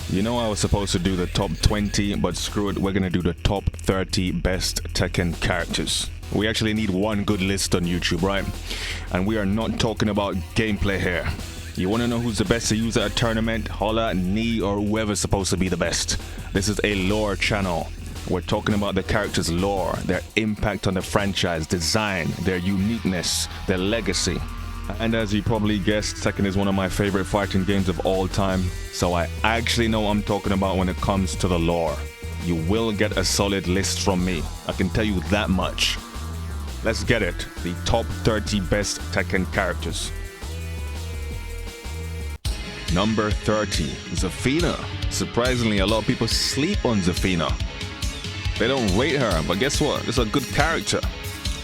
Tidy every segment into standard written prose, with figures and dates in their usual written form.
You know I was supposed to do the top 20, but screw it, we're gonna do the top 30 best Tekken characters. We actually need one good list on YouTube, right? And we are not talking about gameplay here. You wanna know who's the best to use at a tournament? Holla at me or whoever's supposed to be the best. This is a lore channel. We're talking about the characters' lore, their impact on the franchise, design, their uniqueness, their legacy. And as you probably guessed, Tekken is one of my favorite fighting games of all time, so I actually know what I'm talking about when it comes to the lore. You will get a solid list from me, I can tell you that much. Let's get it, the top 30 best Tekken characters. Number 30, ZAFINA. Surprisingly, a lot of people sleep on ZAFINA. They don't rate her, but guess what? It's a good character.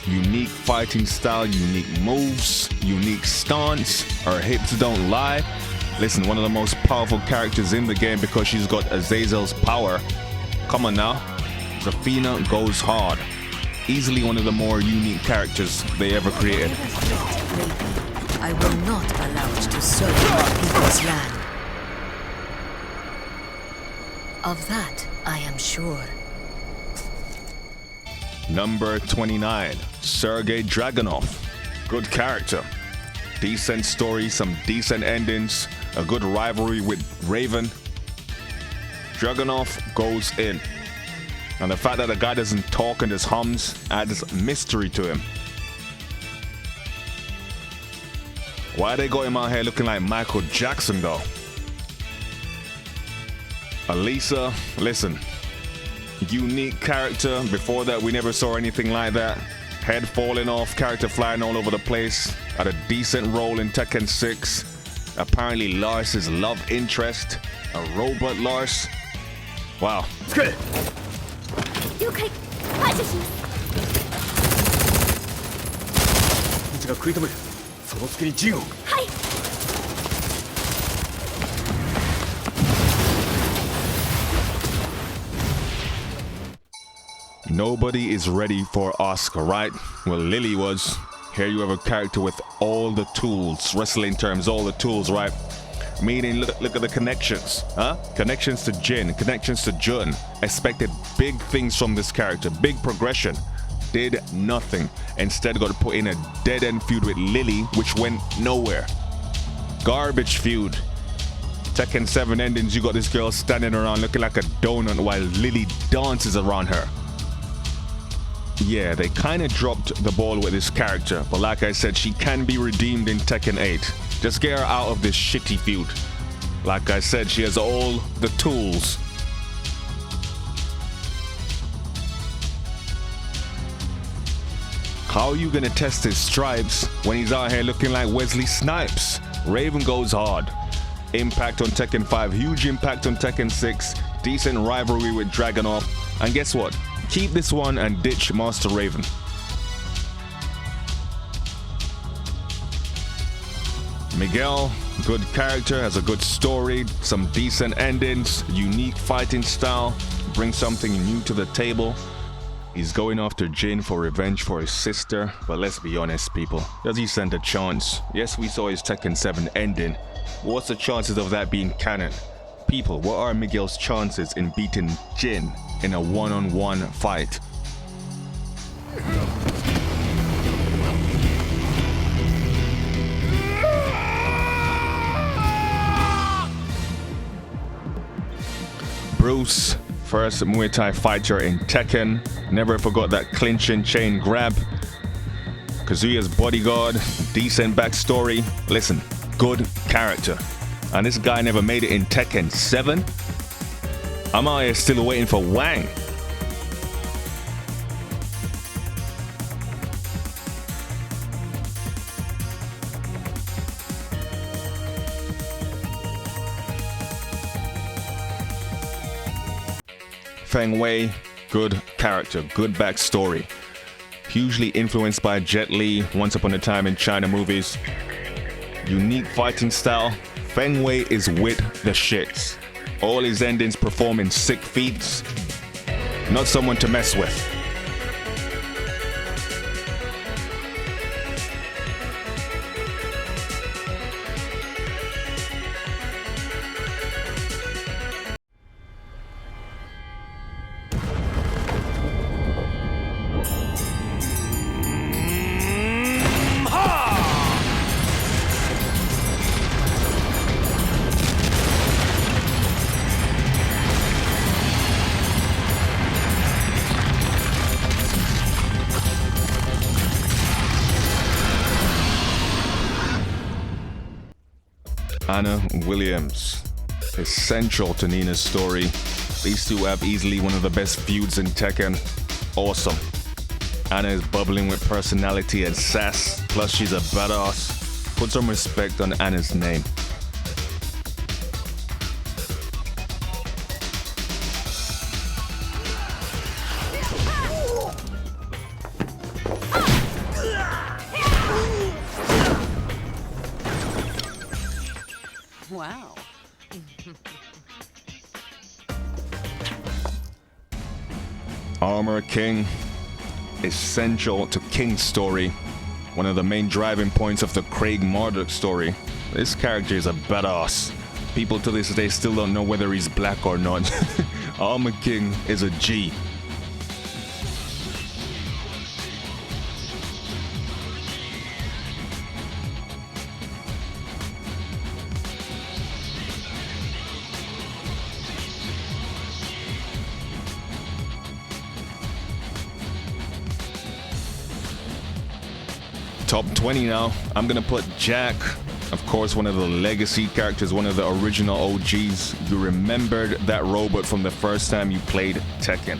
Unique fighting style, unique moves, unique stance. Her hips don't lie. Listen, one of the most powerful characters in the game because she's got Azazel's power. Come on now. ZAFINA goes hard. Easily one of the more unique characters they ever created. I will not allow it to serve our people's land. Of that, I am sure. Number 29, SERGEI DRAGUNOV. Good character. Decent story, some decent endings, a good rivalry with Raven. DRAGUNOV goes in. And the fact that the guy doesn't talk and just hums adds mystery to him. Why they got him out here looking like Michael Jackson though? ALISA, listen. Unique character. Before that we never saw anything like that. Head falling off, character flying all over the place. Had a decent role in Tekken 6. Apparently Lars' love interest. A robot Lars. Wow. Nobody is ready for ASUKA, right? Well, Lily was. Here you have a character with all the tools, wrestling terms, all the tools, right? Meaning, look at the connections, huh? Connections to Jin, connections to Jun. Expected big things from this character, big progression. Did nothing. Instead got to put in a dead-end feud with Lily, which went nowhere. Garbage feud. Tekken 7 endings, you got this girl standing around looking like a donut while Lily dances around her. Yeah, they kind of dropped the ball with this character, but like I said, she can be redeemed in Tekken 8. Just get her out of this shitty feud. Like I said, she has all the tools. How are you gonna test his stripes when he's out here looking like Wesley Snipes? Raven goes hard. Impact on Tekken 5, huge impact on Tekken 6, decent rivalry with DRAGUNOV, and guess what? Keep this one and ditch Master Raven. Miguel, good character, has a good story, some decent endings, unique fighting style, brings something new to the table. He's going after Jin for revenge for his sister, but let's be honest, people. Does he stand a chance? Yes, we saw his Tekken 7 ending. What's the chances of that being canon? People, what are Miguel's chances in beating Jin in a one-on-one fight? Bruce, first Muay Thai fighter in Tekken. Never forgot that clinching chain grab. Kazuya's bodyguard, decent backstory. Listen, good character. And this guy never made it in Tekken 7. I'm out here still waiting for Wang. Feng Wei, good character, good backstory. Hugely influenced by Jet Li, Once Upon a Time in China movies. Unique fighting style. Feng Wei is with the shits. All his endings performing sick feats. Not someone to mess with. Anna Williams. Essential to Nina's story. These two have easily one of the best feuds in Tekken. Awesome. Anna is bubbling with personality and sass, plus she's a badass. Put some respect on Anna's name. Wow. Armor King. Essential to King's story. One of the main driving points of the Marduk story. This character is a badass. People to this day still don't know whether he's black or not. Armor King is a G. Top 20 now. I'm gonna put Jack, of course, one of the legacy characters, one of the original OGs. You remembered that robot from the first time you played Tekken.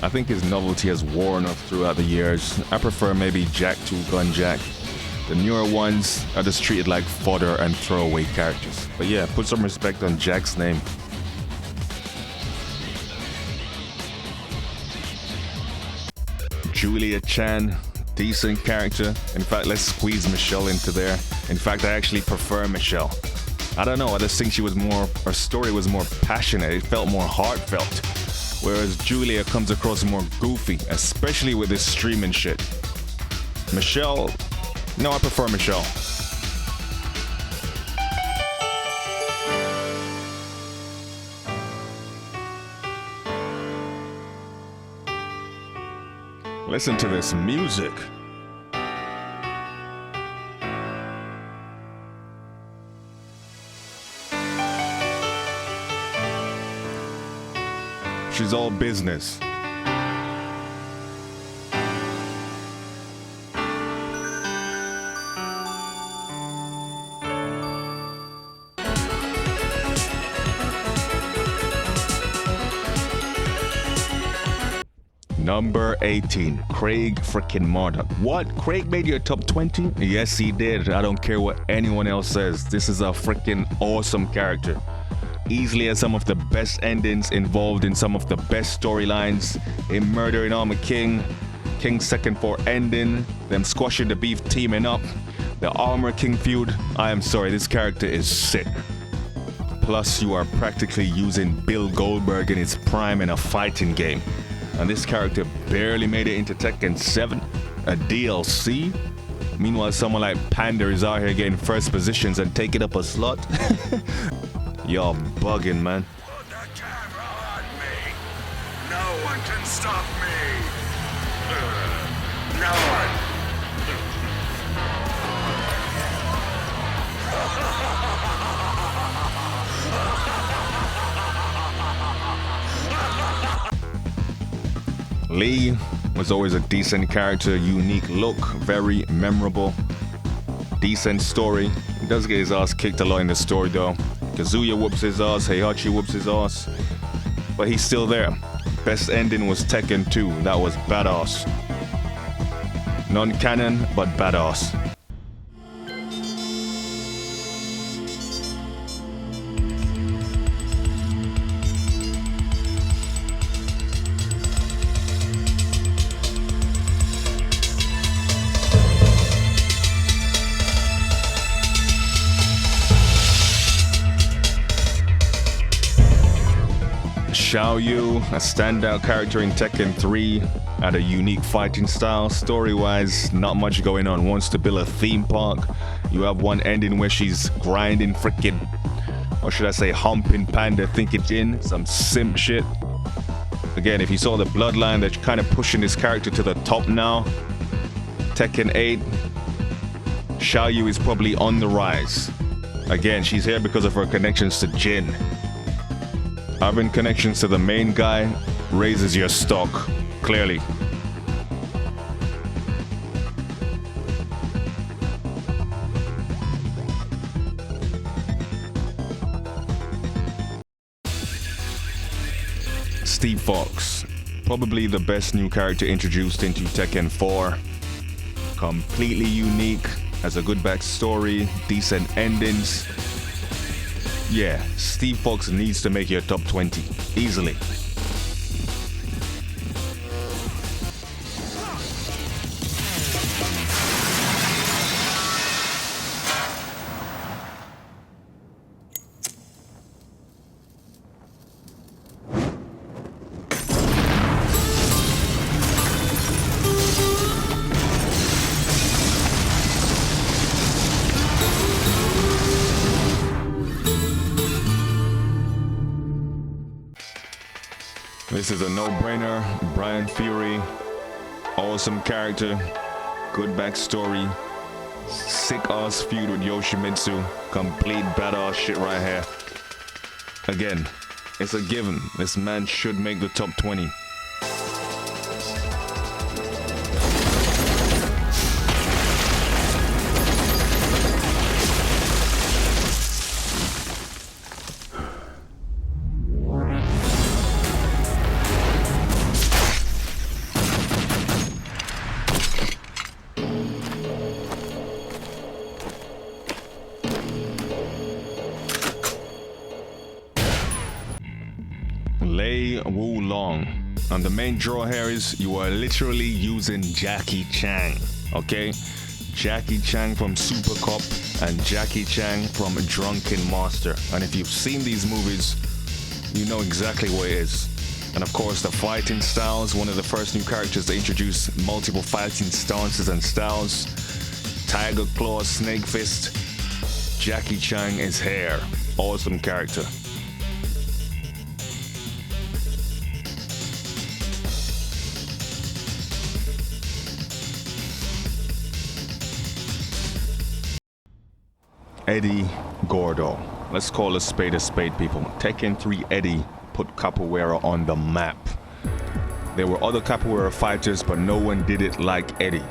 I think his novelty has worn off throughout the years. I prefer maybe Jack 2 Gun Jack. The newer ones are just treated like fodder and throwaway characters. But yeah, put some respect on Jack's name. Julia Chan. Decent character. In fact, let's squeeze Michelle into there. In fact, I actually prefer Michelle. I don't know, I just think her story was more passionate. It felt more heartfelt. Whereas Julia comes across more goofy, especially with this streaming shit. Michelle, no, I prefer Michelle. Listen to this music. She's all business. Number 18, Craig freaking Marduk. What? Craig made your top 20? Yes, he did. I don't care what anyone else says. This is a freaking awesome character. Easily has some of the best endings, involved in some of the best storylines. In Murder in Armor King, King's second 4 ending, them squashing the beef teaming up, the Armor King feud. I am sorry, this character is sick. Plus, you are practically using Bill Goldberg in his prime in a fighting game. And this character barely made it into Tekken 7, a DLC. Meanwhile, someone like Panda is out here getting first positions and taking up a slot. Y'all bugging, man. Put the camera on me. No one can stop me. No one. Lee was always a decent character, unique look, very memorable, decent story. He does get his ass kicked a lot in the story though. Kazuya whoops his ass, Heihachi whoops his ass, but he's still there. Best ending was Tekken 2, that was badass. Non-canon, but badass. Xiaoyu, a standout character in Tekken 3, had a unique fighting style. Story-wise, not much going on. Wants to build a theme park. You have one ending where she's grinding freaking, or should I say humping Panda, think it's in, some simp shit. Again, if you saw the bloodline, they're kind of pushing this character to the top now. Tekken 8, Xiaoyu is probably on the rise. Again, she's here because of her connections to Jin. Having connections to the main guy raises your stock, clearly. Steve Fox, probably the best new character introduced into Tekken 4. Completely unique, has a good backstory, decent endings. Yeah, Steve Fox needs to make your top 20, easily. This is a no-brainer. Bryan Fury, awesome character, good backstory, sick-ass feud with Yoshimitsu, complete badass shit right here. Again, it's a given. This man should make the top 20. WULONG. And the main draw here is you are literally using Jackie Chang, okay? Jackie Chang from Super Cop and Jackie Chang from Drunken Master. And if you've seen these movies, you know exactly what it is. And of course, the fighting styles, one of the first new characters to introduce multiple fighting stances and styles. Tiger Claw, Snake Fist. Jackie Chang is here. Awesome character. Eddie Gordo. Let's call a spade, people. Tekken 3 Eddie put capoeira on the map. There were other capoeira fighters, but no one did it like Eddie.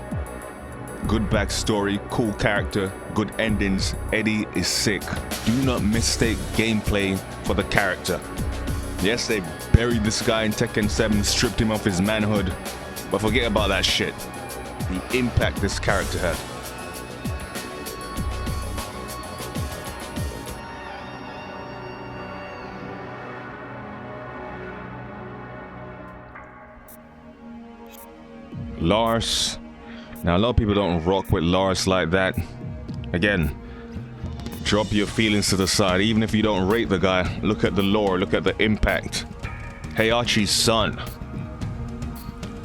Good backstory, cool character, good endings. Eddie is sick. Do not mistake gameplay for the character. Yes, they buried this guy in Tekken 7, stripped him of his manhood, but forget about that shit. The impact this character had. LARS. Now a lot of people don't rock with LARS like that. Again, drop your feelings to the side. Even if you don't rate the guy, look at the lore, look at the impact. Heihachi's son,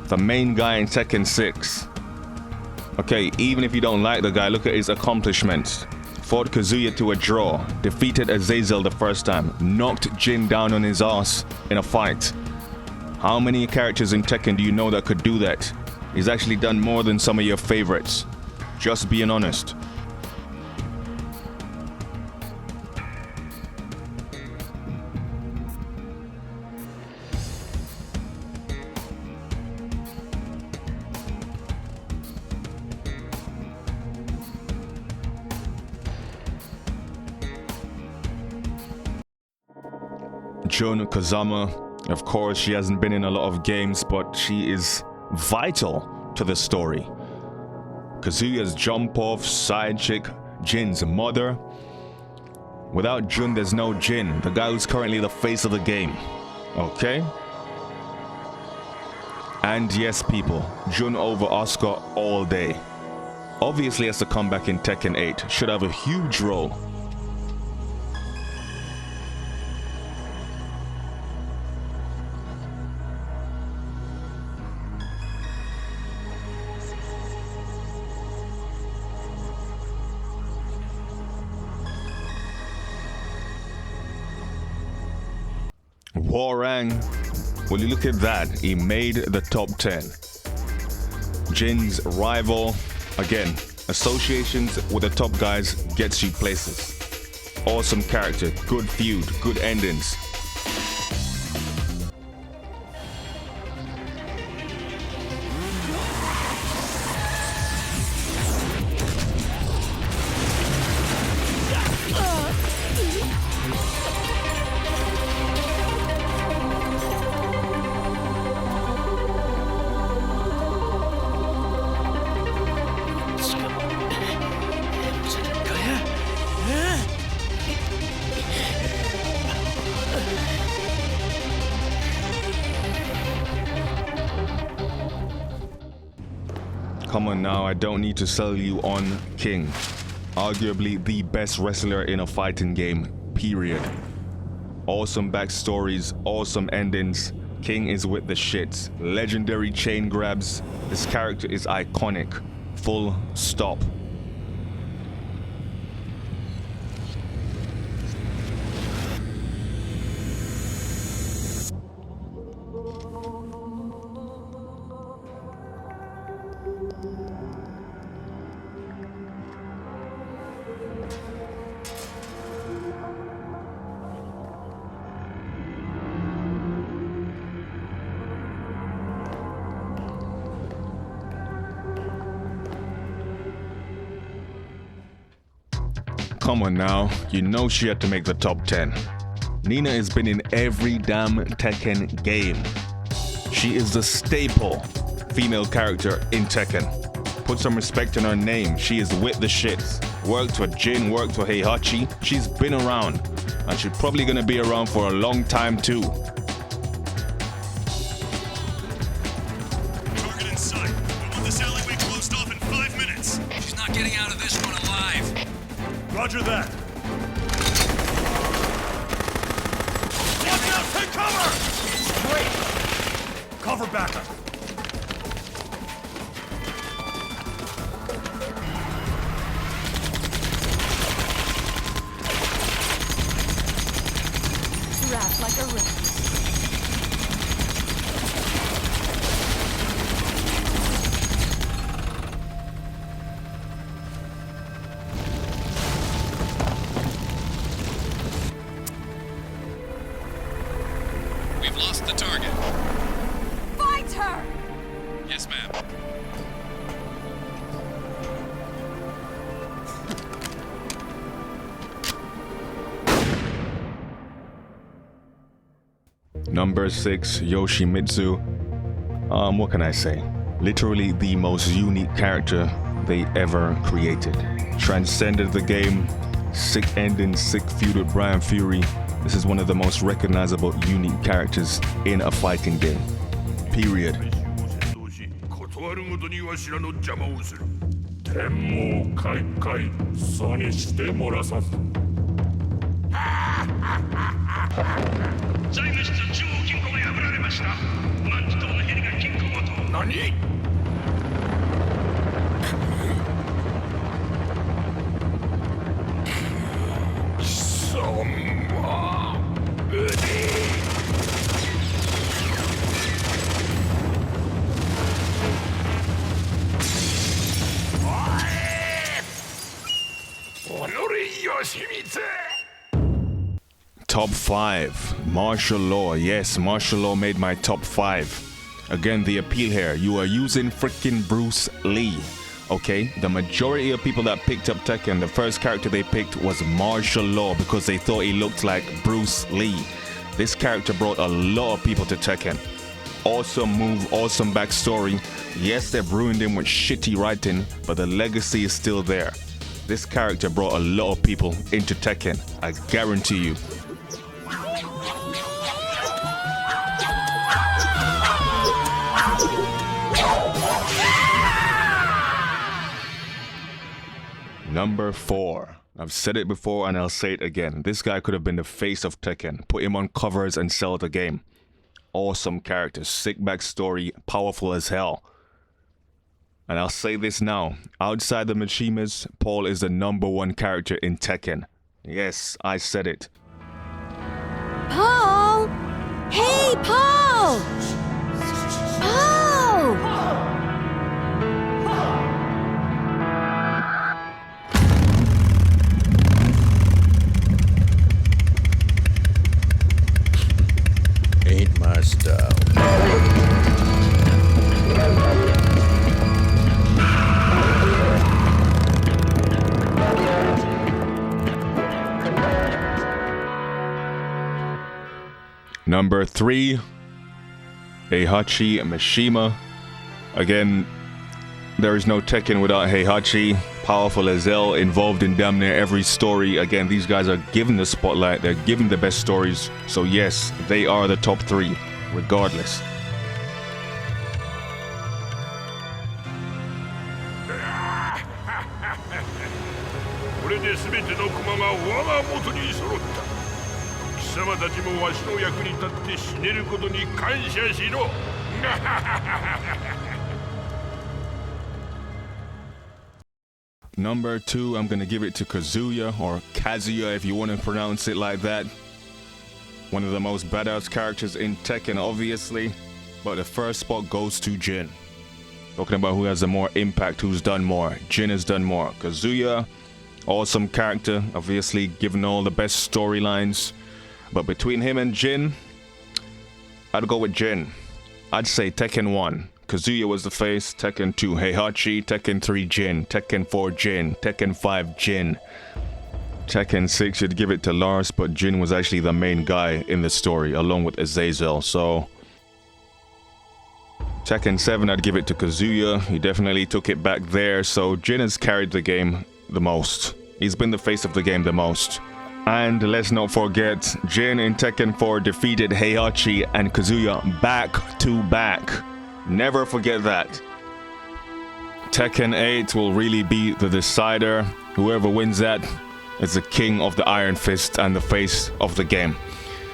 the main guy in Tekken 6. Okay, even if you don't like the guy, look at his accomplishments. Fought Kazuya to a draw, defeated Azazel the first time, knocked Jin down on his ass in a fight. How many characters in Tekken do you know that could do that? He's actually done more than some of your favorites. Just being honest. Jun KAZAMA, of course, she hasn't been in a lot of games, but she is vital to the story. Kazuya's jump-off side chick, Jin's mother. Without Jun, there's no Jin, the guy who's currently the face of the game. Okay? And yes, people, Jun over Asuka all day. Obviously has to come back in Tekken 8. Should have a huge role. HWOARANG, well, you look at that, he made the top 10. Jin's rival, again, associations with the top guys gets you places. Awesome character, good feud, good endings. Come on now, I don't need to sell you on King. Arguably the best wrestler in a fighting game, period. Awesome backstories, awesome endings. King is with the shits. Legendary chain grabs. This character is iconic. Full stop. Come on now, you know she had to make the top 10. Nina has been in every damn Tekken game. She is the staple female character in Tekken. Put some respect in her name. She is with the shits. Worked with Jin, worked with Heihachi. She's been around. And she's probably gonna be around for a long time too. Target in sight. We want this alleyway closed off in 5 minutes. She's not getting out of this one alive. Roger that. Watch out! Take cover! Great! Cover backup. Wrapped like a rat. We've lost the target. Fight her! Yes, ma'am. Number 6, Yoshimitsu. What can I say? Literally the most unique character they ever created. Transcended the game, sick ending, sick feud with Bryan Fury. This is one of the most recognizable, unique characters in a fighting game. Period. 断るごとにわしらの邪魔をする。天網開会さにしてもらさず財務室中央金庫が破られました。万事島のヘリが金庫ごと。何？貴様。Top 5. Martial law. Yes, martial law made my top 5. Again, the appeal here. You are using freaking Bruce Lee. Okay? The majority of people that picked up Tekken, the first character they picked was martial law because they thought he looked like Bruce Lee. This character brought a lot of people to Tekken. Awesome move, awesome backstory. Yes, they've ruined him with shitty writing, but the legacy is still there. This character brought a lot of people into Tekken, I guarantee you. Number 4. I've said it before and I'll say it again. This guy could have been the face of Tekken. Put him on covers and sell the game. Awesome character, sick backstory, powerful as hell. And I'll say this now. Outside the Mishimas, Paul is the number 1 character in Tekken. Yes, I said it. Paul! Hey, Paul! Paul! Ain't my style. Number 3, Heihachi Mishima. Again, there is no Tekken without Heihachi. Powerful as hell, involved in damn near every story. Again, these guys are given the spotlight. They're given the best stories. So yes, they are the top 3, regardless. で全ての駒が我が元に揃った。貴様たちもわしの役に立って死ねることに感謝しろ。Number 2, I'm gonna give it to Kazuya, or Kazuya if you want to pronounce it like that. One of the most badass characters in Tekken, obviously, but the first spot goes to Jin. Talking about who has the more impact, who's done more. Jin has done more. Kazuya, awesome character, obviously given all the best storylines, but between him and Jin, I'd go with Jin. I'd say Tekken 1, Kazuya was the face. Tekken 2, Heihachi. Tekken 3, Jin. Tekken 4, Jin. Tekken 5, Jin. Tekken 6, you'd give it to Lars, but Jin was actually the main guy in the story, along with Azazel, so... Tekken 7, I'd give it to Kazuya. He definitely took it back there, so Jin has carried the game the most. He's been the face of the game the most. And let's not forget, Jin in Tekken 4 defeated Heihachi and Kazuya back to back. Never forget that. Tekken 8 will really be the decider. Whoever wins that is the king of the Iron Fist and the face of the game.